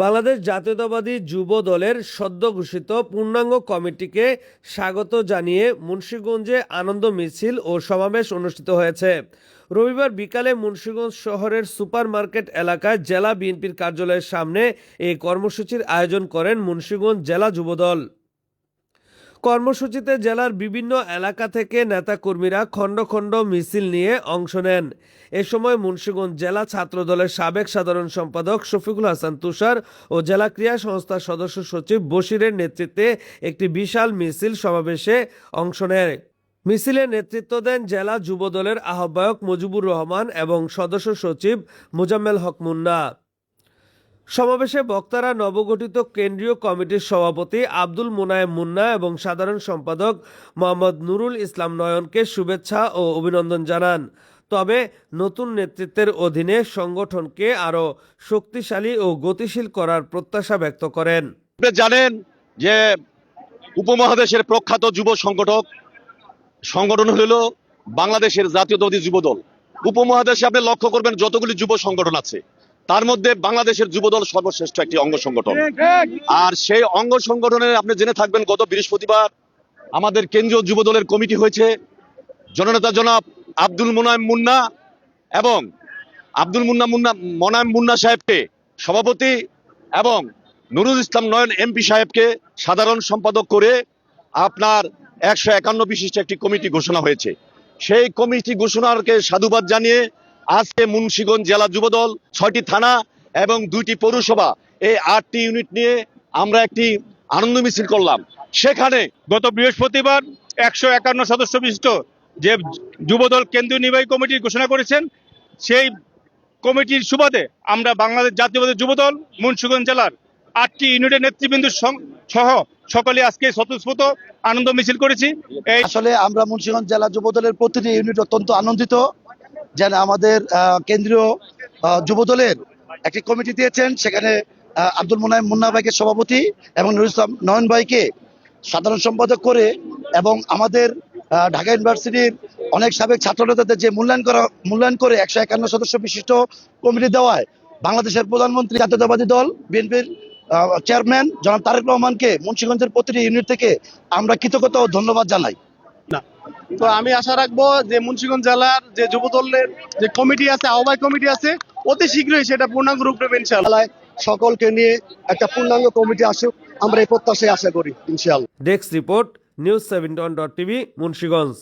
বাংলাদেশ জাতীয়তাবাদী যুব দলের সদ্য ঘোষিত পূর্ণাঙ্গ কমিটিকে স্বাগত জানিয়ে মুন্সিগঞ্জে আনন্দ মিছিল ও সমাবেশ অনুষ্ঠিত হয়েছে। রবিবার বিকালে মুন্সিগঞ্জ শহরের সুপার মার্কেট এলাকায় জেলা বিএনপির কার্যালয়ের সামনে এই কর্মসূচির আয়োজন করেন মুন্সিগঞ্জ জেলা যুবদল। কর্মসূচিতে জেলার বিভিন্ন এলাকা থেকে নেতাকর্মীরা খণ্ড খণ্ড মিছিল নিয়ে অংশ নেন। এ সময় মুন্সিগঞ্জ জেলা ছাত্রদলের সাবেক সাধারণ সম্পাদক শফিকুল হাসান তুষার ও জেলা ক্রীড়া সংস্থার সদস্য সচিব বশিরের নেতৃত্বে একটি বিশাল মিছিল সমাবেশে অংশ নেয়। মিছিলে নেতৃত্ব দেন জেলা যুবদলের আহ্বায়ক মুজিবুর রহমান এবং সদস্য সচিব মোজাম্মেল হক মুন্না। সমাবেশে বক্তারা নবগঠিত কেন্দ্রীয় কমিটির সভাপতি আব্দুল মুনায়েম মুন্না এবং সাধারণ সম্পাদক মোহাম্মদ নুরুল ইসলাম নয়নকে শুভেচ্ছা ও অভিনন্দন জানান। তবে নতুন নেতৃত্বের অধীনে সংগঠনকে আরও শক্তিশালী ও গতিশীল করার প্রত্যাশা ব্যক্ত করেন। আপনি জানেন যে উপমহাদেশের প্রখ্যাত যুব সংগঠন হল বাংলাদেশের জাতীয়তাবাদী যুব দল। উপমহাদেশে আপনি লক্ষ্য করবেন যতগুলি যুব সংগঠন আছে তার মধ্যে বাংলাদেশের যুবদল সর্বশ্রেষ্ঠ একটি অঙ্গ সংগঠন। আর সেই অঙ্গ সংগঠনের আপনি জেনে থাকবেন গত বৃহস্পতিবার আমাদের কেন্দ্রীয় যুবদলের কমিটি হয়েছে। জননেতা জনাব আব্দুল মুনায়েম মুন্না এবং মোনায়েম মুন্না সাহেবকে সভাপতি এবং নুরুল ইসলাম নয়ন এমপি সাহেবকে সাধারণ সম্পাদক করে আপনার 151 বিশিষ্ট একটি কমিটি ঘোষণা হয়েছে। সেই কমিটি ঘোষণাকে সাধুবাদ জানিয়ে আজকে মুন্সিগঞ্জ জেলা যুবদল 6টি থানা এবং 2টি পৌরসভা এই 8টি ইউনিট নিয়ে আমরা একটি আনন্দ মিছিল করলাম। সেখানে গত বৃহস্পতিবার 151 সদস্য বিশিষ্ট যে যুবদল কেন্দ্রীয় নির্বাহী কমিটি ঘোষণা করেছেন, সেই কমিটির সুবাদে আমরা বাংলাদেশ জাতীয়তাবাদী যুবদল মুন্সিগঞ্জ জেলার 8টি ইউনিটের নেতৃবৃন্দ সহ সকলে আজকে স্বতঃস্ফূর্ত আনন্দ মিছিল করেছি। আসলে আমরা মুন্সিগঞ্জ জেলা যুবদলের প্রতিটি ইউনিট অত্যন্ত আনন্দিত যেন আমাদের কেন্দ্রীয় যুবদলের একটি কমিটি দিয়েছেন। সেখানে আব্দুল মুনায়েম মুন্না ভাইকে সভাপতি এবং নুরুল ইসলাম নয়ন ভাইকে সাধারণ সম্পাদক করে এবং আমাদের ঢাকা ইউনিভার্সিটির অনেক সাবেক ছাত্রনেতাদের যে মূল্যায়ন করে 151 সদস্য বিশিষ্ট কমিটি দেওয়ায় বাংলাদেশের প্রধানমন্ত্রী জাতীয়তাবাদী দল বিএনপির চেয়ারম্যান জনাব তারেক রহমানকে মুন্সিগঞ্জের প্রতিটি ইউনিট থেকে আমরা কৃতজ্ঞতা ও ধন্যবাদ জানাই। তো আমি আশা রাখবো যে মুন্সিগঞ্জ জেলার যে যুবদলের যে কমিটি আছে, আহ্বায়ক কমিটি আছে, অতি শীঘ্রই সেটা পূর্ণাঙ্গ রূপ নেবে ইনশাআল্লাহ। সকলকে নিয়ে একটা পূর্ণাঙ্গ কমিটি আসুক, আমরা এই প্রত্যাশায় আশা করি ইনশাআল্লাহ। Desk report, news 7.tv, Munshiganj.